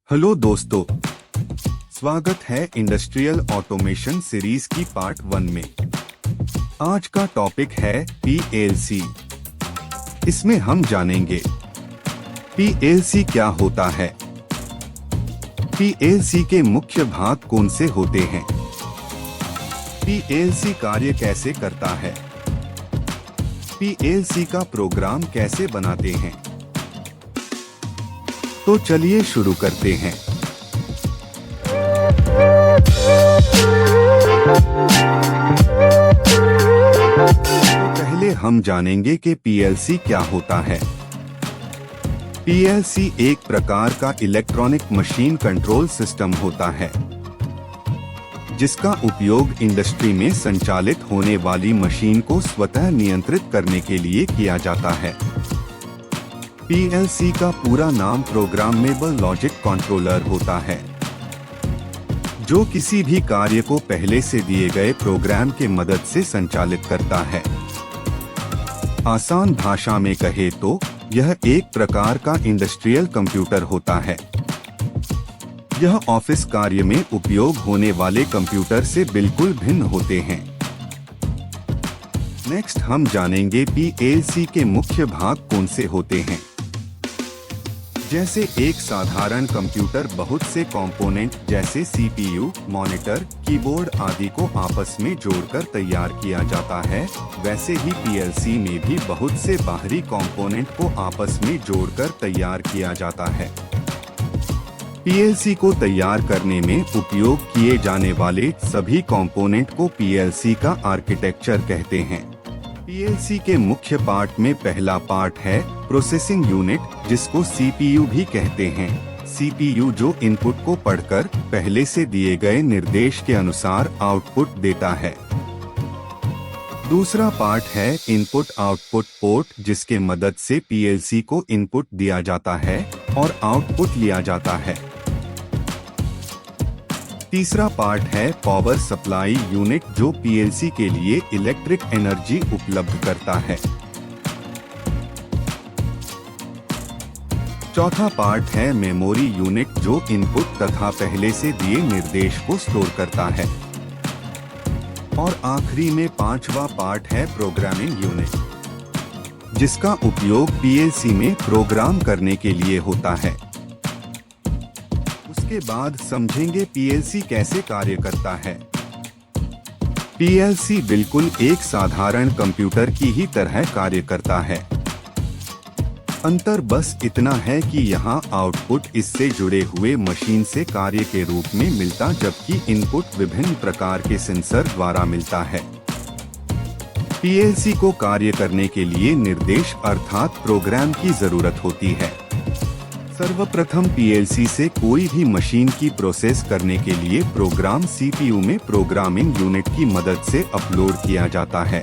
Hello दोस्तों, स्वागत है इंडस्ट्रियल ऑटोमेशन सीरीज की पार्ट 1 में। आज का टॉपिक है पीएलसी। इसमें हम जानेंगे पीएलसी क्या होता है, पीएलसी के मुख्य भाग कौन से होते हैं, पीएलसी कार्य कैसे करता है, पीएलसी का प्रोग्राम कैसे बनाते हैं। तो चलिए शुरू करते हैं। पहले हम जानेंगे कि पीएलसी क्या होता है। पीएलसी एक प्रकार का इलेक्ट्रॉनिक मशीन कंट्रोल सिस्टम होता है, जिसका उपयोग इंडस्ट्री में संचालित होने वाली मशीन को स्वतः नियंत्रित करने के लिए किया जाता है। पीएलसी का पूरा नाम प्रोग्रामेबल लॉजिक कंट्रोलर होता है, जो किसी भी कार्य को पहले से दिए गए प्रोग्राम के मदद से संचालित करता है। आसान भाषा में कहे तो यह एक प्रकार का इंडस्ट्रियल कंप्यूटर होता है। यह ऑफिस कार्य में उपयोग होने वाले कंप्यूटर से बिल्कुल भिन्न होते हैं। नेक्स्ट हम जानेंगे पीएलसी के मुख्य भाग कौन से होते हैं। जैसे एक साधारण कंप्यूटर बहुत से कंपोनेंट जैसे सीपीयू, मॉनिटर, कीबोर्ड आदि को आपस में जोड़कर तैयार किया जाता है, वैसे ही पीएलसी में भी बहुत से बाहरी कंपोनेंट को आपस में जोड़कर तैयार किया जाता है। पीएलसी को तैयार करने में उपयोग किए जाने वाले सभी कंपोनेंट को पीएलसी का आर्किटेक्चर कहते हैं। पीएलसी के मुख्य पार्ट में पहला पार्ट है प्रोसेसिंग यूनिट, जिसको सीपीयू भी कहते हैं। सीपीयू जो इनपुट को पढ़कर पहले से दिए गए निर्देश के अनुसार आउटपुट देता है। दूसरा पार्ट है इनपुट आउटपुट पोर्ट, जिसके मदद से पीएलसी को इनपुट दिया जाता है और आउटपुट लिया जाता है। तीसरा पार्ट है पावर सप्लाई यूनिट, जो पीएलसी के लिए इलेक्ट्रिक एनर्जी उपलब्ध करता है। चौथा पार्ट है मेमोरी यूनिट, जो इनपुट तथा पहले से दिए निर्देश को स्टोर करता है। और आखिरी में पांचवा पार्ट है प्रोग्रामिंग यूनिट, जिसका उपयोग पीएलसी में प्रोग्राम करने के लिए होता है। उसके बाद समझेंगे पीएलसी कैसे कार्य करता है। पीएलसी बिल्कुल एक साधारण कंप्यूटर की ही तरह कार्य करता है। अंतर बस इतना है कि यहाँ आउटपुट इससे जुड़े हुए मशीन से कार्य के रूप में मिलता, जबकि इनपुट विभिन्न प्रकार के सेंसर द्वारा मिलता है। पीएलसी को कार्य करने के लिए निर्देश अर्थात प्रोग्राम की जरूरत होती है। सर्वप्रथम पीएलसी से कोई भी मशीन की प्रोसेस करने के लिए प्रोग्राम सीपीयू में प्रोग्रामिंग यूनिट की मदद से अपलोड किया जाता है।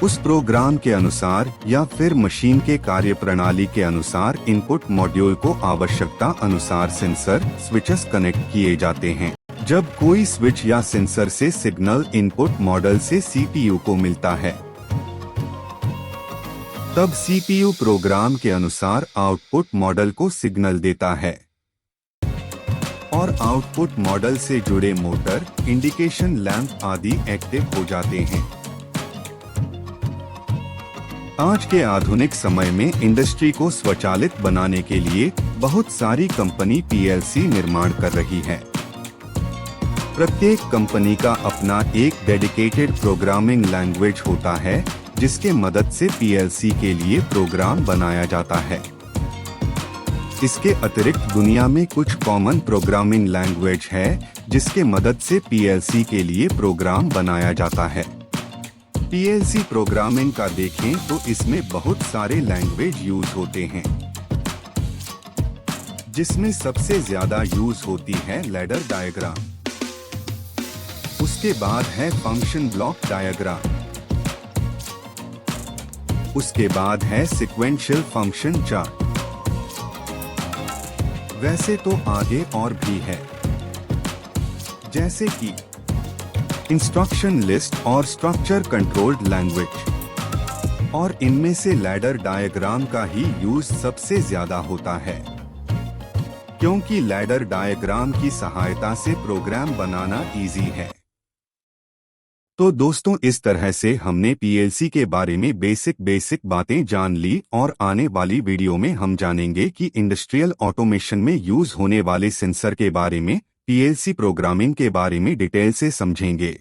उस प्रोग्राम के अनुसार या फिर मशीन के कार्यप्रणाली के अनुसार इनपुट मॉड्यूल को आवश्यकता अनुसार सेंसर स्विचेस कनेक्ट किए जाते हैं। जब कोई स्विच या सेंसर से सिग्नल इनपुट मॉडल से सीपीयू को मिलता है, तब सीपीयू प्रोग्राम के अनुसार आउटपुट मॉडल को सिग्नल देता है और आउटपुट मॉडल से जुड़े मोटर, इंडिकेशन लैंप आदि एक्टिव हो जाते हैं। आज के आधुनिक समय में इंडस्ट्री को स्वचालित बनाने के लिए बहुत सारी कंपनी पीएलसी निर्माण कर रही है। प्रत्येक कंपनी का अपना एक डेडिकेटेड प्रोग्रामिंग लैंग्वेज होता है, जिसके मदद से पीएलसी के लिए प्रोग्राम बनाया जाता है। इसके अतिरिक्त दुनिया में कुछ कॉमन प्रोग्रामिंग लैंग्वेज है, जिसके मदद से पीएलसी के लिए प्रोग्राम बनाया जाता है। पीएलसी प्रोग्रामिंग का देखें तो इसमें बहुत सारे लैंग्वेज यूज होते हैं, जिसमें सबसे ज्यादा यूज होती है लैडर डायग्राम। उसके बाद है फंक्शन ब्लॉक डायग्राम। उसके बाद है सीक्वेंशियल फंक्शन चार्ट। वैसे तो आगे और भी है, जैसे कि इंस्ट्रक्शन लिस्ट और स्ट्रक्चर कंट्रोल्ड लैंग्वेज, और इनमें से लैडर डायग्राम का ही यूज सबसे ज्यादा होता है। क्योंकि लैडर डायग्राम की सहायता से प्रोग्राम बनाना इजी है। तो दोस्तों, इस तरह से हमने पीएलसी के बारे में बेसिक बातें जान ली और आने वाली वीडियो में हम जानेंगे कि इंडस्ट्रियल ऑटोमेशन में यूज होने वाले सेंसर के बारे में, पीएलसी प्रोग्रामिंग के बारे में डिटेल से समझेंगे।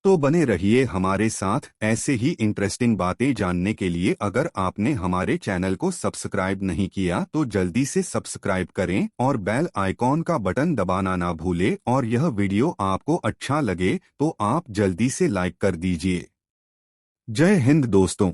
तो बने रहिए हमारे साथ ऐसे ही इंटरेस्टिंग बातें जानने के लिए। अगर आपने हमारे चैनल को सब्सक्राइब नहीं किया तो जल्दी से सब्सक्राइब करें और बेल आइकॉन का बटन दबाना ना भूलें। और यह वीडियो आपको अच्छा लगे तो आप जल्दी से लाइक कर दीजिए। जय हिंद दोस्तों।